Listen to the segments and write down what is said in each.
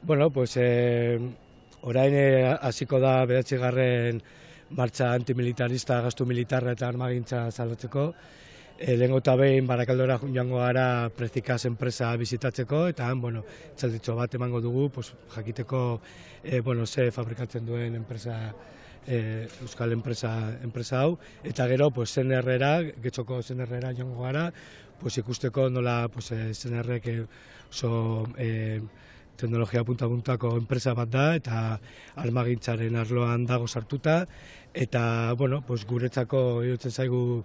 Bueno, pues orain hasiko da 9. martxa antimilitarista, gastu militarra eta armagintza salatzeko. Lehengo eta behin Barakaldora joango gara Prezikaz enpresa bizitatzeko eta txalditxo bat emango dugu jakiteko ze fabrikatzen duen enpresa, euskal enpresa hau, eta gero zenerrera, Getxoko zenerrera joango gara, ikusteko nola zenerrek oso teknologia punta-puntako enpresa bat da eta armagintzaren arloan dago sartuta, eta guretzako iruditzen zaigu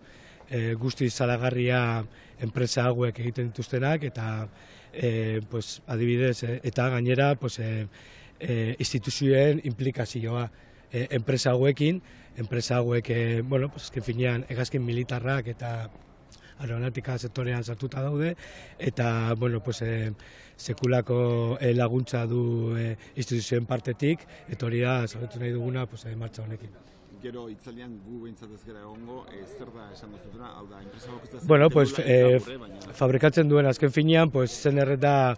guztiz salagarria enpresa hauek egiten dituztenak, eta adibidez eta gainera instituzioen implikazioa enpresa hauekin, enpresa hauek azken finean hegazkin militarrak eta aeronautika sektorean sartuta daude, eta sekulako laguntza du instituzioen partetik, eta hori da zabetu nahi duguna martxa honekin. Gero itzalian gu behintzat ez gara egongo, zer da esan duzutuna, hau da, enpresa fabrikatzen duen azken finean, zenerret da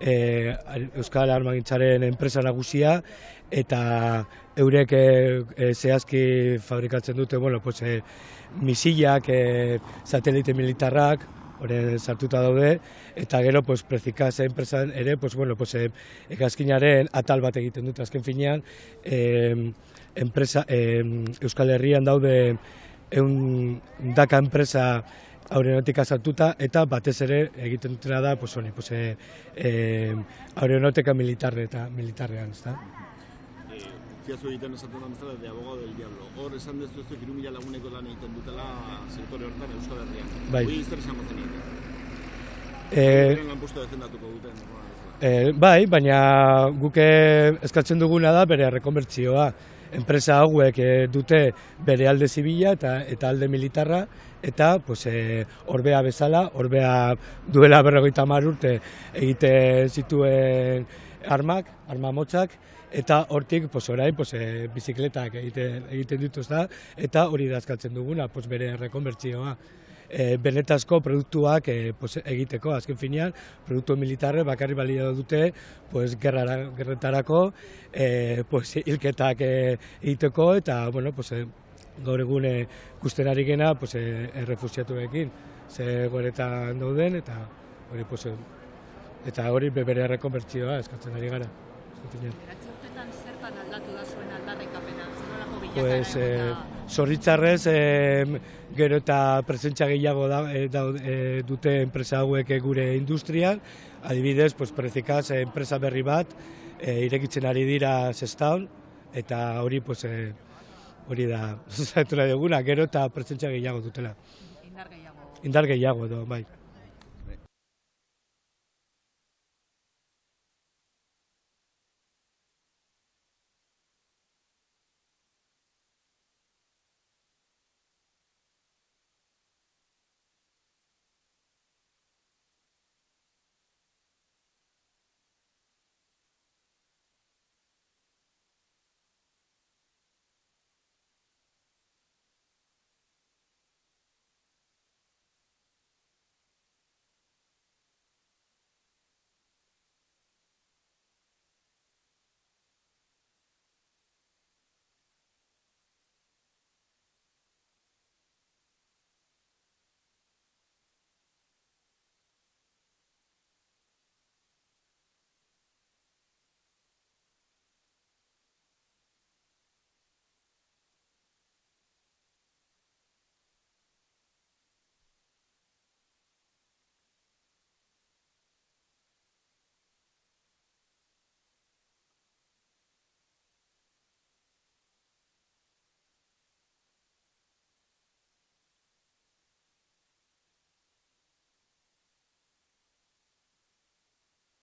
Euskal Armagintzaren enpresa nagusia, eta eurek zehazki fabrikatzen dute misilak, satelite militarrak, horren sartuta daude, eta gero Prezikaz enpresan ere hegazkinaren atal bat egiten dute azken finean. Euskal Herrian daude daka enpresa aeronautika sartuta, eta batez ere egiten dutena da aeronautika militarrean. Ziazu egiten esaten da bezala de abogado del diablo. Hor esan dezuzu 3.000 laguneko lan egiten dutela sektore horretan Euskal Herrian. Hoi zer esango zenien? Lanpostu defendatuko duten. Bai, baina guk eskatzen duguna da bere rekonbertzioa. Enpresa hauek dute bere alde zibila eta alde militarra, eta Orbea bezala, Orbea duela 50 urte egiten zituen arma motzak, eta hortik orain bizikletak egiten dituzta, eta hori da eskatzen duguna, bere rekonbertzioa. Benetazko produktuak egiteko, azken finean, produktu militarre bakarri balio dute gerretarako, hilketak egiteko, eta gaur egun ikusten ari gena errefusiatuekin ze goretan dauden, eta hori bere rekonbertzioa eskatzen ari gara. Urtetan zertan aldatu da zuen aldarrikapena? Zer nolako bilakaera? Zorritzarrez, gero eta presentzia gehiago dute enpresa hauek gure industrian. Adibidez, Prezikaz enpresa berri bat irekitzen ari dira Sestaon, eta hori da zaitu nahi duguna, gero eta presentzia gehiago dutela. Indar gehiago. Indar gehiago edo, bai.